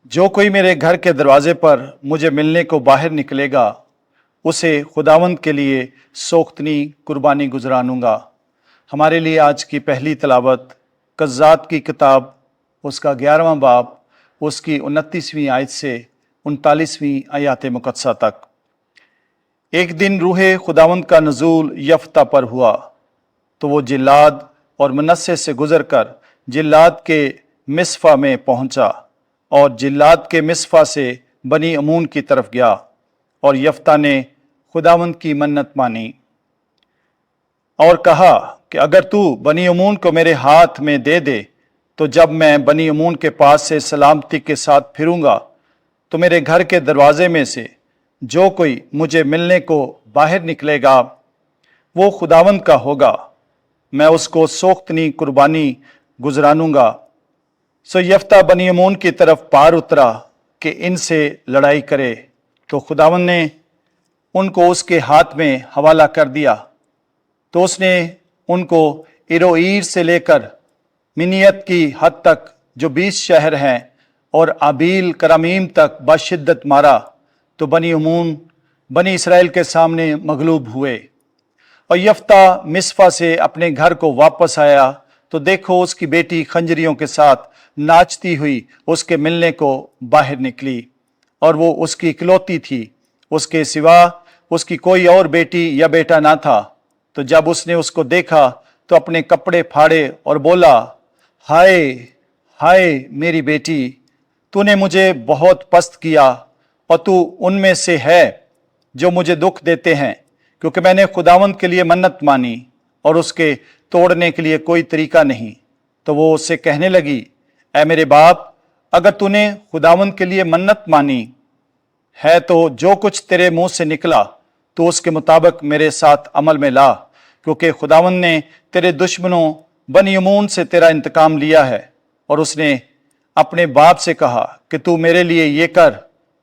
जो कोई मेरे घर के दरवाजे पर मुझे मिलने को बाहर निकलेगा, उसे खुदावंद के लिए सोख्तनी कुर्बानी गुजरानूंगा। हमारे लिए आज की पहली तलावत कज़्ज़ात की किताब उसका 11वां बाब उसकी 29वीं आयत से 39वीं आयत मुक़द्दसा तक। एक दिन रूहे खुदावंद का नज़ूल यफ्ता पर हुआ तो वो जिल्लाद और मनस्से से गुजरकर जिल्लाद के मिस्फा में पहुंचा और जिल्लाद के मिस्फा से बनी अमून की तरफ गया और यफ्ता ने खुदावंद की मन्नत मानी और कहा कि अगर तू बनी अमून को मेरे हाथ में दे दे तो जब मैं बनी अमून के पास से सलामती के साथ फिरूंगा तो मेरे घर के दरवाजे में से जो कोई मुझे मिलने को बाहर निकलेगा वो खुदावंद का होगा, मैं उसको सोख्तनी कुर्बानी गुजरानूंगा। सो यफ्ता बनी अमून की तरफ पार उतरा कि इनसे लड़ाई करे, तो खुदावंद ने उनको उसके हाथ में हवाला कर दिया। तो उसने उनको इरोईर से लेकर मिनियत की हद तक जो 20 शहर हैं और आबील करामीम तक बशिद्दत मारा, तो बनी अमून बनी इसराइल के सामने मगलूब हुए। और यफ्ता मिस्फा से अपने घर को वापस आया तो देखो उसकी बेटी खंजरियों के साथ नाचती हुई उसके मिलने को बाहर निकली और वो उसकी इकलौती थी, उसके सिवा उसकी कोई और बेटी या बेटा ना था। तो जब उसने उसको देखा तो अपने कपड़े फाड़े और बोला, हाय हाय मेरी बेटी, तूने मुझे बहुत पस्त किया और तू उनमें से है जो मुझे दुख देते हैं, क्योंकि मैंने खुदावंद के लिए मन्नत मानी और उसके तोड़ने के लिए कोई तरीका नहीं। तो वो उससे कहने लगी, ऐ मेरे बाप, अगर तूने खुदावंद के लिए मन्नत मानी है तो जो कुछ तेरे मुंह से निकला तो उसके मुताबिक मेरे साथ अमल में ला, क्योंकि खुदावंद ने तेरे दुश्मनों बनी अमून से तेरा इंतकाम लिया है। और उसने अपने बाप से कहा कि तू मेरे लिए ये कर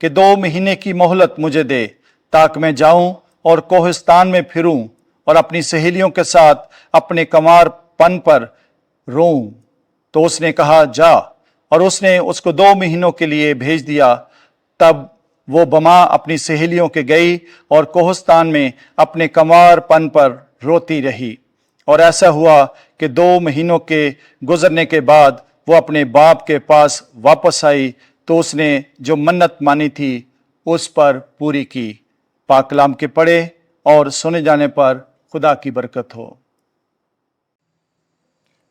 कि 2 महीने की मोहलत मुझे दे, ताकि मैं जाऊं और कोहिस्तान में फिरूं और अपनी सहेलियों के साथ अपने कमारपन पर रोऊं। तो उसने कहा, जा। और उसने उसको 2 महीनों के लिए भेज दिया। तब वो बमा अपनी सहेलियों के गई और कोहिस्तान में अपने कमारपन पर रोती रही। और ऐसा हुआ कि 2 महीनों के गुजरने के बाद वो अपने बाप के पास वापस आई तो उसने जो मन्नत मानी थी उस पर पूरी की। पाक कलाम के पढ़े और सुने जाने पर खुदा की बरकत हो।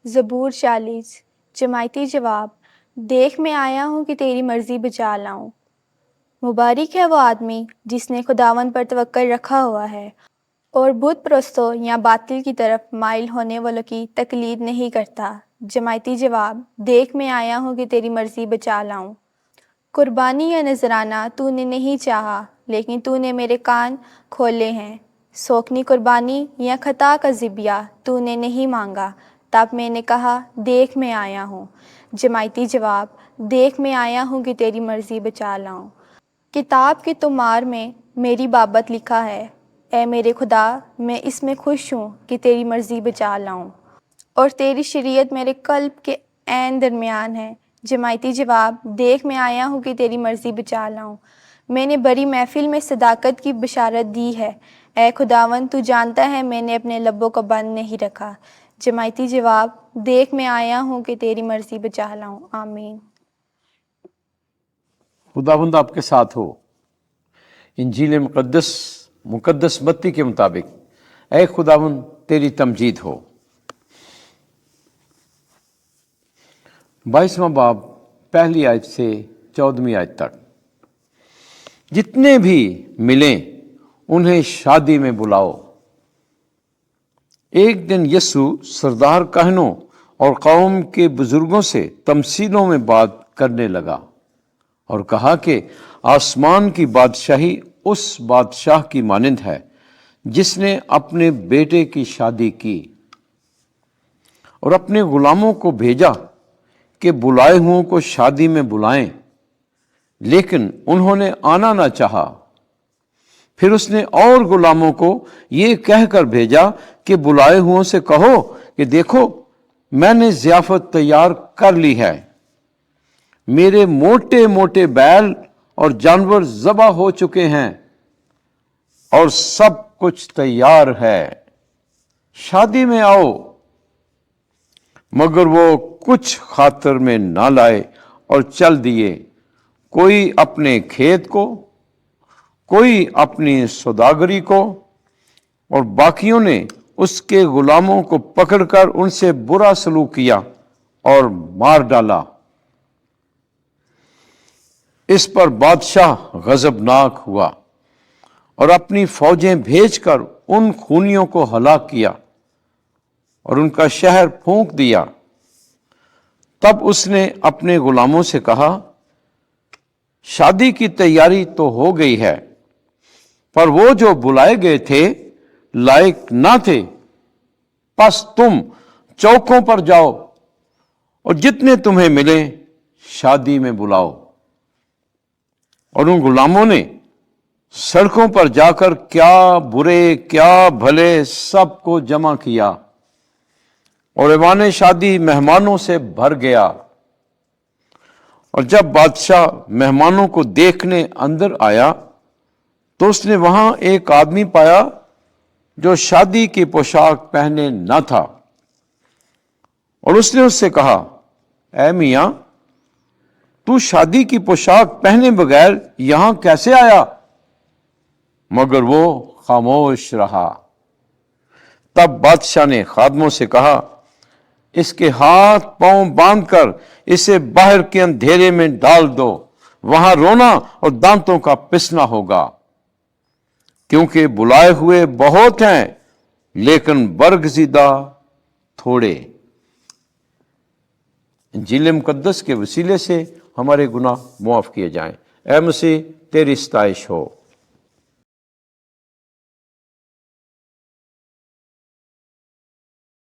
ज़बूर 40। जमायती जवाब, देख मैं आया हूँ कि तेरी मर्ज़ी बचा लाऊं। मुबारक है वो आदमी जिसने खुदावंद पर तवक्कुल रखा हुआ है और बुत परस्तों या बातिल की तरफ माइल होने वालों की तकलीद नहीं करता। जमायती जवाब, देख मैं आया हूँ कि तेरी मर्ज़ी बचा लाऊं। कुर्बानी या नजराना तूने नहीं चाहा, लेकिन तूने मेरे कान खोले हैं। सोखनी कुर्बानी या खता का ज़िबिया तूने नहीं मांगा, तब मैंने कहा, देख मैं आया हूँ। जमायती जवाब, देख मैं आया हूँ कि तेरी मर्ज़ी बचा लाऊं। किताब की तुमार में मेरी बाबत लिखा है, ऐ मेरे खुदा, मैं इसमें खुश हूँ कि तेरी मर्ज़ी बचा लाऊं और तेरी शरीयत मेरे कल्ब के ऐन दरमियान है। जमायती जवाब, देख मैं आया हूँ कि तेरी मर्ज़ी बचा लाऊं। मैंने बड़ी महफिल में सदाकत की बशारत दी है, ऐ खुदावंद, तू जानता है मैंने अपने लब्बों को बंद नहीं रखा। जमायती जवाब, देख मैं आया हूँ कि तेरी मर्ज़ी बचा लाऊं। आमीन। खुदावंद आपके साथ हो। इंजील मुकद्दस मत्ती के मुताबिक, ऐ खुदावंद तेरी तमजीद हो। 22वां बाब पहली आयत से 14वीं आयत तक। जितने भी मिलें उन्हें शादी में बुलाओ। एक दिन यीशु सरदार कहनों और कौम के बुजुर्गों से तमसीलों में बात करने लगा और कहा कि आसमान की बादशाही उस बादशाह की मानिंद है जिसने अपने बेटे की शादी की और अपने गुलामों को भेजा कि बुलाए हुओं को शादी में बुलाएं, लेकिन उन्होंने आना ना चाहा। फिर उसने और गुलामों को ये कहकर भेजा कि बुलाए हुओं से कहो कि देखो मैंने ज़ियाफत तैयार कर ली है, میرے موٹے موٹے بیل اور جانور ذبح ہو چکے ہیں اور سب کچھ تیار ہے، شادی میں آؤ۔ مگر وہ کچھ خاطر میں نہ لائے اور چل دیے، کوئی اپنے کھیت کو، کوئی اپنی سوداگری کو، اور باقیوں نے اس کے غلاموں کو پکڑ کر ان سے برا سلوک کیا اور مار ڈالا۔ اس پر بادشاہ غضبناک ہوا اور اپنی فوجیں بھیج کر ان خونیوں کو ہلاک کیا اور ان کا شہر پھونک دیا۔ تب اس نے اپنے غلاموں سے کہا، شادی کی تیاری تو ہو گئی ہے، پر وہ جو بلائے گئے تھے لائق نہ تھے، پس تم چوکوں پر جاؤ اور جتنے تمہیں ملیں شادی میں بلاؤ۔ اور ان غلاموں نے سڑکوں پر جا کر کیا برے کیا بھلے سب کو جمع کیا، اور ایوان شادی مہمانوں سے بھر گیا۔ اور جب بادشاہ مہمانوں کو دیکھنے اندر آیا تو اس نے وہاں ایک آدمی پایا جو شادی کی پوشاک پہنے نہ تھا، اور اس نے اس سے کہا، اے میاں، تو شادی کی پوشاک پہنے بغیر یہاں کیسے آیا؟ مگر وہ خاموش رہا۔ تب بادشاہ نے خادموں سے کہا، اس کے ہاتھ پاؤں باندھ کر اسے باہر کے اندھیرے میں ڈال دو، وہاں رونا اور دانتوں کا پسنا ہوگا، کیونکہ بلائے ہوئے بہت ہیں لیکن برگزیدہ تھوڑے۔ انجیل مقدس کے وسیلے سے ہمارے گناہ معاف کیے جائیں۔ اے مسیح، تیری ستائش ہو۔